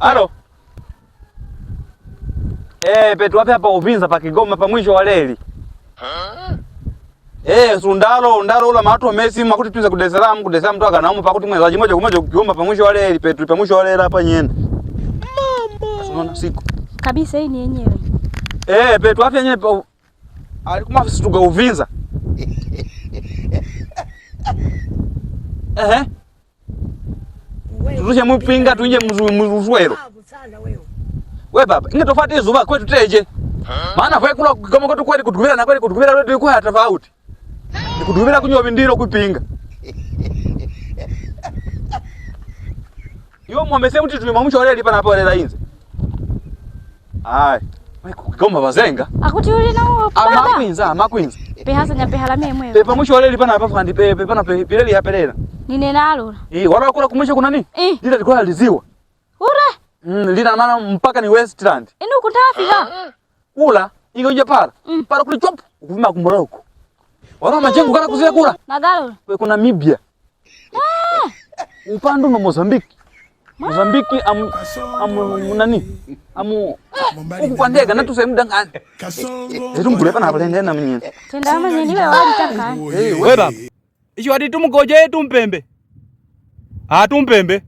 Halo. Petu wapi hapa Uvinza pa Kigoma pa mwisho wa reli. Sundalo ula matu wa Messi makuti tunza ku Dar es Salaam tu akanaumu pa kuti mwezaji moja kwa moja Kigoma pa mwisho wa reli Petu pa mwisho wa reli hapa nyene. Mama. Unaona siku. Kabisa hii ni yenyewe. Petu wapi yenyewe pa alikuma afisi tuga Uvinza. Turushe mpinga tuinje mzwero. We baba, inge tofauti izuba kwetu teje. Maana kwa kula kama kwetu kweli kutugubira na kweli kutugubira leo kwa tofauti. Kutugubira kunyo bindiro kupinga. Yo mwambese mtu tumemamsha wale lipa na hapo wale inze. Ai, wewe Kigoma bazenga. Akuti uli na baba. Makwinza. Pe hasa nya pe halamie mwewe. Pe pamusha wale lipa na hapa fandi pe na pe pireli hapa lela. Nine nalo. Wala kula kumwisha kuna nini? Lile liko liziwa. Ura. Lina maana mpaka ni Westland. Inu kutafika. Ula, ingoje para. Para kuli chop, kuvima kumoroko. Wala majengo kana kuzia kula. Nagalo. Kwa kuna Namibia. Upande wa Mozambique. Mozambique nani? Huku kwa ndega na tuseme mdangani. Ngule pana balende na mnyeni. Tenda ama nyeniwe wali taka. Wewe baba. Ishi wadi tumgoje tumpembe. Tumpembe.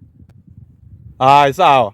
Sawa.